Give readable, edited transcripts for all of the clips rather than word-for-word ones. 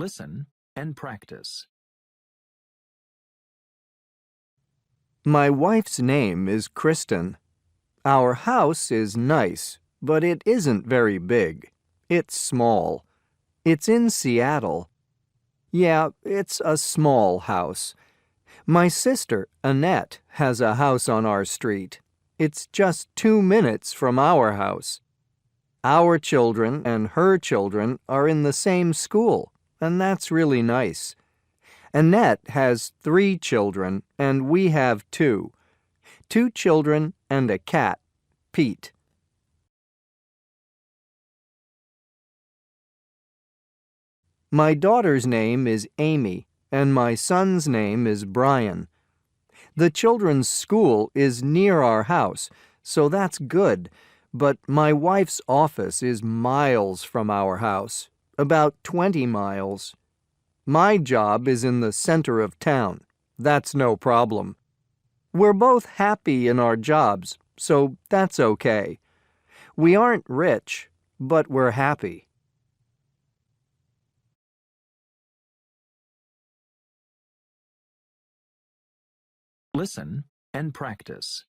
Listen and practice. My wife's name is Kristen. Our house is nice, but it isn't very big. It's small. It's in Seattle. Yeah, it's a small house. My sister, Annette, has a house on our street. It's just 2 minutes from our house. Our children and her children are in the same school, and that's really nice. Annette has 3 children, and we have 2. 2 children and a cat, Pete. My daughter's name is Amy, and my son's name is Brian. The children's school is near our house, so that's good, but my wife's office is miles from our house, about 20 miles. My job is in the center of town. That's no problem. We're both happy in our jobs, so that's okay. We aren't rich, but we're happy. Listen and practice.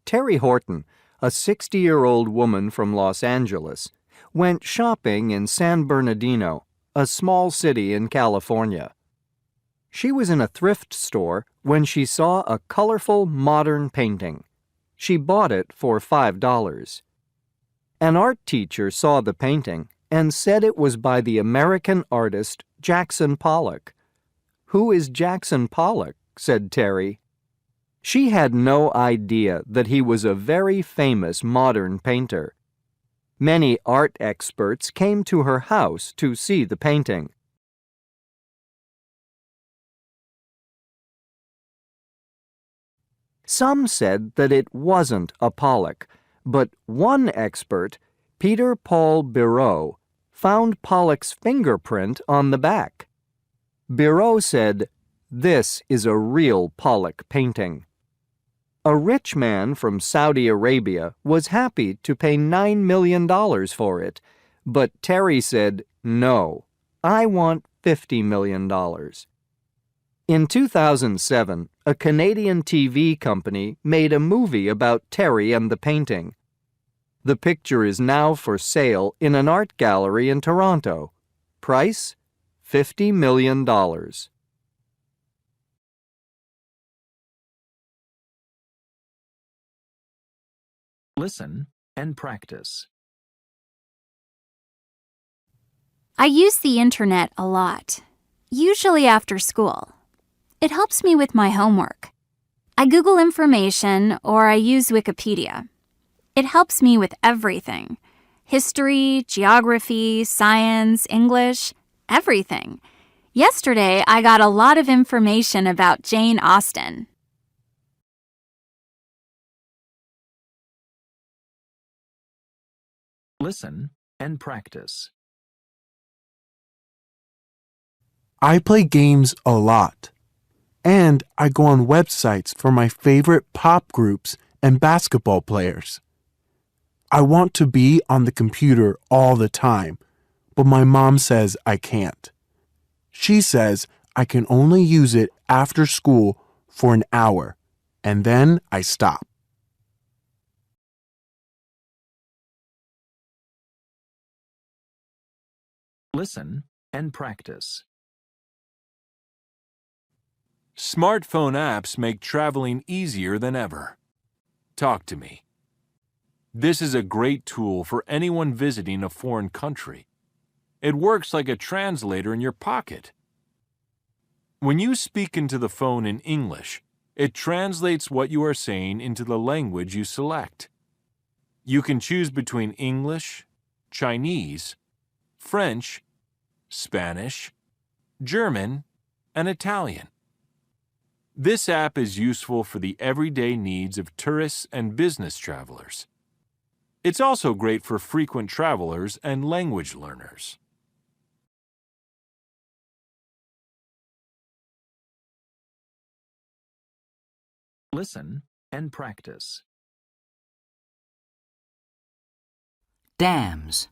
Terry Horton, a 60-year-old woman from Los Angeles, went shopping in San Bernardino, a small city in California. She was in a thrift store when she saw a colorful modern painting. She bought it for $5. An art teacher saw the painting and said it was by the American artist Jackson Pollock. "Who is Jackson Pollock?" said Terry. She had no idea that he was a very famous modern painter. Many art experts came to her house to see the painting. Some said that it wasn't a Pollock, but one expert, Peter Paul Biro, found Pollock's fingerprint on the back. Biro said, "This is a real Pollock painting." A rich man from Saudi Arabia was happy to pay $9 million for it, but Terry said, "No, I want $50 million. In 2007, a Canadian TV company made a movie about Terry and the painting. The picture is now for sale in an art gallery in Toronto. Price? $50 million. Listen and practice. I use the internet a lot, usually after school. It helps me with my homework. I Google information or I use Wikipedia. It helps me with everything. History, geography, science, English, everything. Yesterday, I got a lot of information about Jane Austen. Listen and practice. I play games a lot, and I go on websites for my favorite pop groups and basketball players. I want to be on the computer all the time, but my mom says I can't. She says I can only use it after school for an hour, and then I stop. Listen and practice. Smartphone apps make traveling easier than ever. Talk to me. This is a great tool for anyone visiting a foreign country. It works like a translator in your pocket. When you speak into the phone in English, it translates what you are saying into the language you select. You can choose between English, Chinese, French, Spanish, German, and Italian. This app is useful for the everyday needs of tourists and business travelers. It's also great for frequent travelers and language learners. Listen and practice. Dams.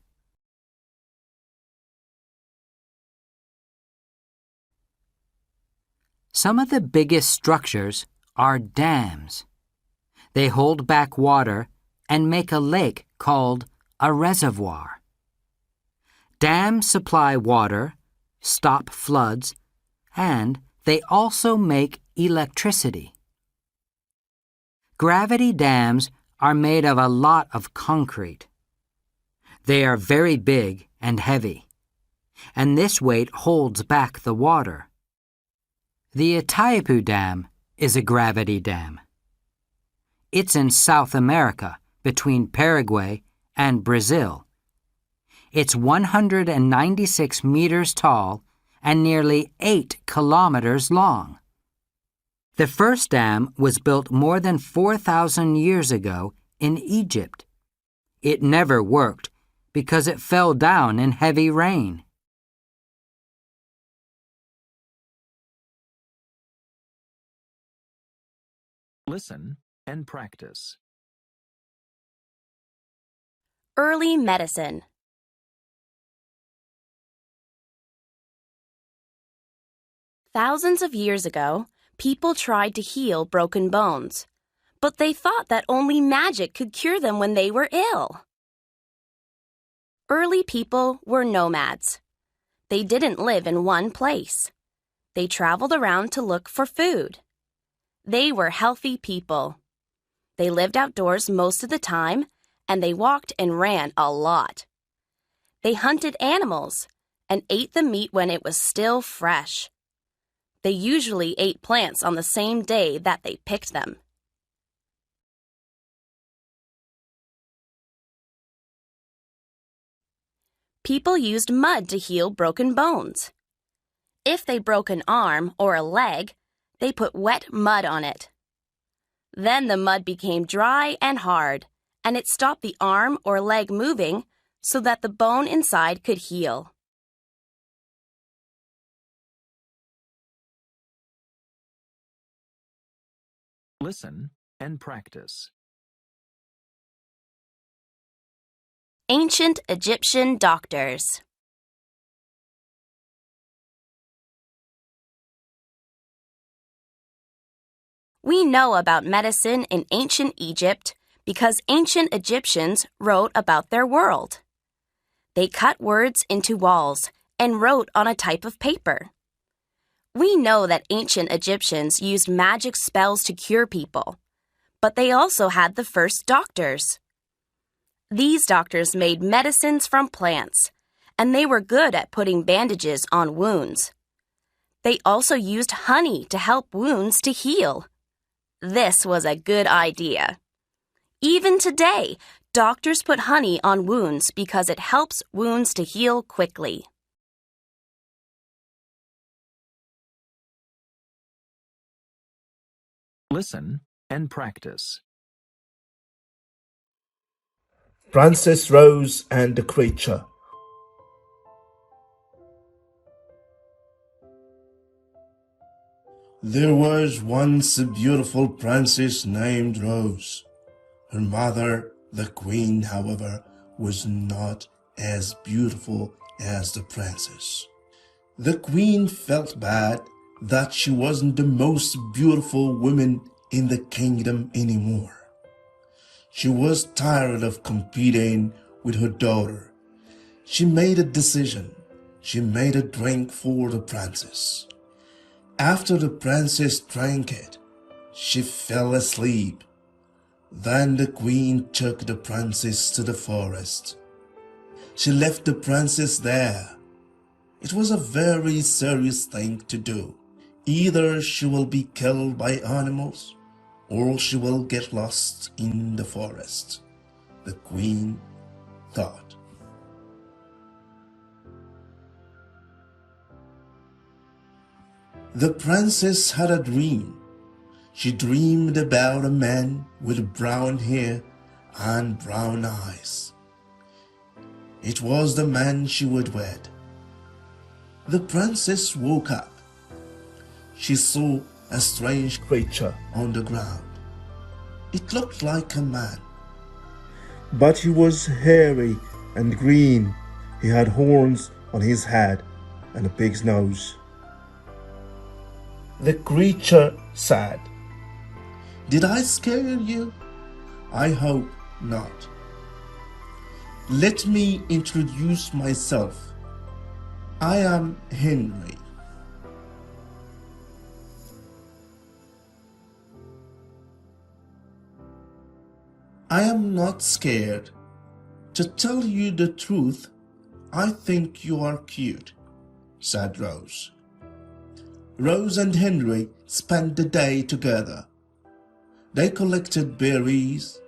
Some of the biggest structures are dams. They hold back water and make a lake called a reservoir. Dams supply water, stop floods, and they also make electricity. Gravity dams are made of a lot of concrete. They are very big and heavy, and this weight holds back the water. The Itaipu Dam is a gravity dam. It's in South America, between Paraguay and Brazil. It's 196 meters tall and nearly 8 kilometers long. The first dam was built more than 4,000 years ago in Egypt. It never worked because it fell down in heavy rain. Listen and practice. Early medicine. Thousands of years ago, people tried to heal broken bones, but they thought that only magic could cure them when they were ill. Early people were nomads. They didn't live in one place. They traveled around to look for food. They were healthy people. They lived outdoors most of the time, and they walked and ran a lot. They hunted animals and ate the meat when it was still fresh. They usually ate plants on the same day that they picked them. People used mud to heal broken bones. If they broke an arm or a leg, they put wet mud on it. Then the mud became dry and hard, and it stopped the arm or leg moving so that the bone inside could heal. Listen and practice. Ancient Egyptian doctors. We know about medicine in ancient Egypt because ancient Egyptians wrote about their world. They cut words into walls and wrote on a type of paper. We know that ancient Egyptians used magic spells to cure people, but they also had the first doctors. These doctors made medicines from plants, and they were good at putting bandages on wounds. They also used honey to help wounds to heal. This was a good idea. Even today, doctors put honey on wounds because it helps wounds to heal quickly. Listen and practice. Princess Rose and the Creature. There was once a beautiful princess named Rose. Her mother, the queen, however, was not as beautiful as the princess. The queen felt bad that she wasn't the most beautiful woman in the kingdom anymore. She was tired of competing with her daughter. She made a decision. She made a drink for the princess. After the princess drank it, she fell asleep. Then the queen took the princess to the forest. She left the princess there. It was a very serious thing to do. Either she will be killed by animals, or she will get lost in the forest, the queen thought. The princess had a dream. She dreamed about a man with brown hair and brown eyes. It was the man she would wed. The princess woke up. She saw a strange creature on the ground. It looked like a man, but he was hairy and green. He had horns on his head and a pig's nose. the creature said. Did I scare you? I hope not. Let me introduce myself. I am Henry. I am not scared. To tell you the truth, I think you are cute, said Rose. Rose and Henry spent the day together. They collected berries,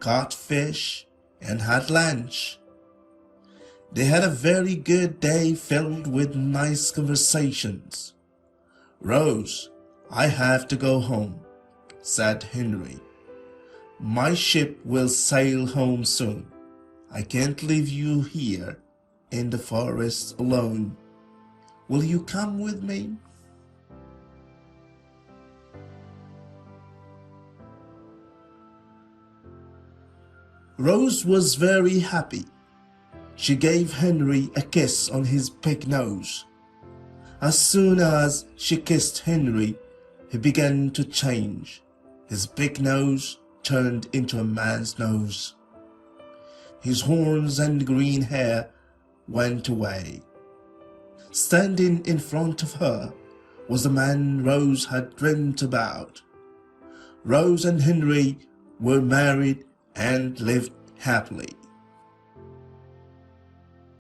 caught fish, and had lunch. They had a very good day filled with nice conversations. Rose, I have to go home, said Henry. My ship will sail home soon. I can't leave you here in the forest alone. Will you come with me? Rose was very happy. She gave Henry a kiss on his pig nose. As soon as she kissed Henry, he began to change. His big nose turned into a man's nose. His horns and green hair went away. Standing in front of her was the man Rose had dreamt about. Rose and Henry were married and lived happily.